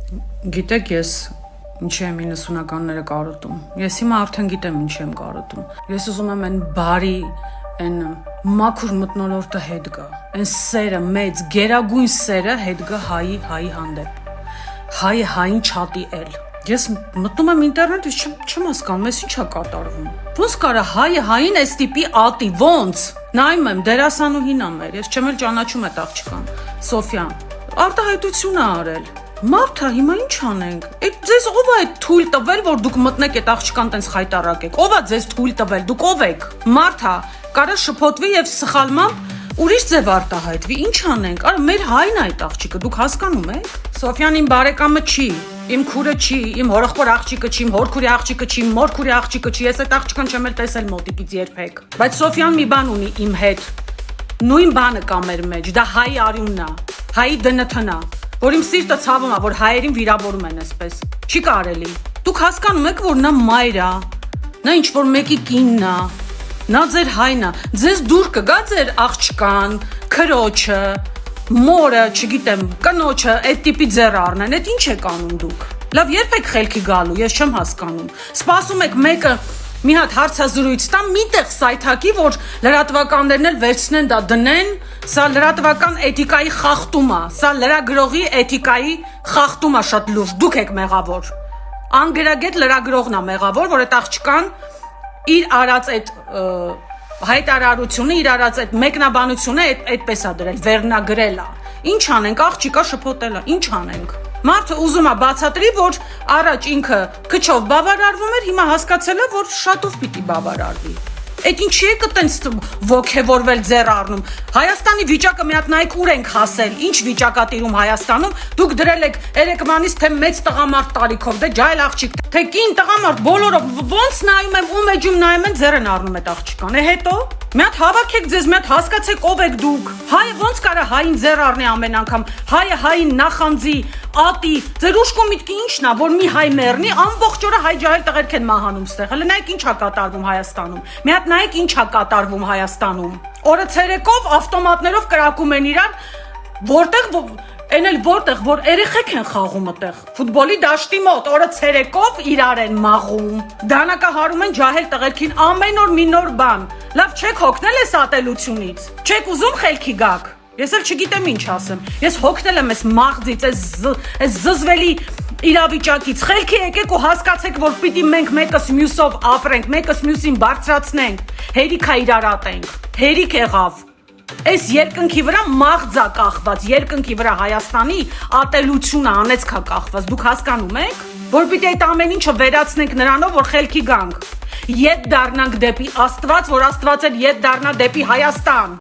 Գիտեք, ես ինչ եմ 90-ականները կարոտում։ Ես հիմա արդեն գիտեմ ինչ եմ կարոտում։ Ես ուզում եմ այն բարի, այն մաքուր մթնոլորտը հետ գա։ Այն սերը, մեծ, գերագույն սերը հետ գա հայի հանդեպ։ Հայը հային չատի էլ։ Ես մտնում եմ ինտերնետ, չեմ հասկանում, ես ի՞նչ է կատարվում։ Ոնց կարա հայը հային այս տիպի ատի, ոնց։ Նայում եմ, դերասանուհին ա մեր, ես չեմ էլ ճանաչում այդ աղջկան, Սոֆյան։ Արտահայտություն ա արել։ Մարթա, հիմա ինչ անենք։ Այդ ձեզ ով է այդ թույլ տվել, որ դուք մտնեք այդ աղջկան տենց խայտարակեք։ Ով է ձեզ թույլ տվել, դուք ով եք։ Մարթա, կարա շփոթվի եւ սխալմամբ ուրիշ ձև արտահայտվի, ինչ անենք։ Արա մեր հայն այդ աղջիկը, դուք հասկանում եք։ Սոֆյան իմ բարեկամը չի, իմ քուրը չի, իմ հորեղբոր աղջիկը չի, իմ հորքուրի աղջիկը չի, իմ մորքուրի աղջիկը չի, ես այդ աղջկան չեմ էլ տեսել մոտիկից երբեք։ Բայց Սոֆյան մի բան ունի իմ հետ։ Նույն բանը կա մեր մեջ, դա հայի արյունն է, հայի դնթն է, որ իմ սիրտը ցավում է, որ հայերին վիրավորում են այսպես։ Չի կարելի։ Դուք հասկանում եք, որ նա մայր է, նա ինչ որ մեկի կինն է, նա ձեր հայն է, ձեզ դուր կգա ձեր աղջկան, քրոջը, մորը, չգիտեմ, կնոջը, այդ տիպի ձեռ առնեն, այդ ինչ եք անում դուք։ Լավ, երբ եք խելքի գալու, ես չեմ հասկանում։ Սպասում եք մեկը մի հատ հարցազրույց տա, միտեղ սայթակի, որ լրատվականներն էլ վերցնեն դա դնեն, սա լրատվական էթիկայի խախտում է, սա լրագրողի էթիկայի խախտում է շատ լուրջ, դուք եք մեղավոր։ Անգրագետ լրագրողն է մեղավոր, որ այդ աղջկան իր արած այդ հայտարարությունը, իր արած այդ մեկնաբանությունը այդպես է դրել, վերնագրել է։ Ինչ անենք, աղջիկա շփոթել է, ինչ անենք։ Մարդը ուզում է բացատրի, որ առաջ ինքը քչով բավարարվում էր, հիմա հասկացել է, որ շատով պիտի բավարարվի։ Այդ ինչի է կտենց ոգևորվել ձեռ առնում։ Հայաստանի վիճակը մի հատ նայեք ուր ենք հասել, ինչ վիճակատիրում Հայաստանում, դուք դրել եք երեկմանից թե մեծ տղամարդ տարիքով, դե ջայլ աղջիկ, թե կին տղամարդ, բոլորը ոնց նայում եմ, ում էջում նայում են, ձեռ են առնում այդ աղջկան, հետո մի հատ հավաքեք ձեզ, մի հատ հասկացեք ով եք դուք։ Հայը ոնց կարա հային ձեռ առնի ամեն անգամ, հայը հային նախանձի, ատի, ձեր ուշքո միտքը ինչն է, որ մի հայ մեռնի, ամբողջ օրը հայ ջահել տղերք են մահանում ստեղ։ Հələ նայեք ինչ է կատարվում Հայաստանում։ Մի հատ նայեք ինչ է կատարվում Հայաստանում։ Օրը ցերեկով ավտոմատներով կրակում են իրար, որտեղ որ երեխեք են խաղում այդտեղ ֆուտբոլի դաշտի մոտ օրը ցերեկով իրար են մաղում դանակահարում են ջահել տղերքին ամեն օր մի նոր բան լավ չեք հոգնել այս ատելությունից չեք ուզում խելքի գաք ես էլ չգիտեմ ինչ ասեմ ես հոգնել եմ այս մաղձից այս զզվելի իրավիճակից խելքի եկեք ու հասկացեք որ պիտի մենք մեկս մյուսով ապրենք մեկս մյուսին բարձրացնենք հերիքա իրար ատենք հերիք եղավ Այս երկնքի վրա մաղձա կախված, երկնքի վրա Հայաստանի ատելությունը անեցքա կախված, դուք հասկանում եք, որ պիտի այդ ամեն ինչը վերացնենք նրանով, որ խելքի գանք, ետ դառնանք դեպի Աստված, որ Աստված էլ ետ դառնա դեպի Հայաստան։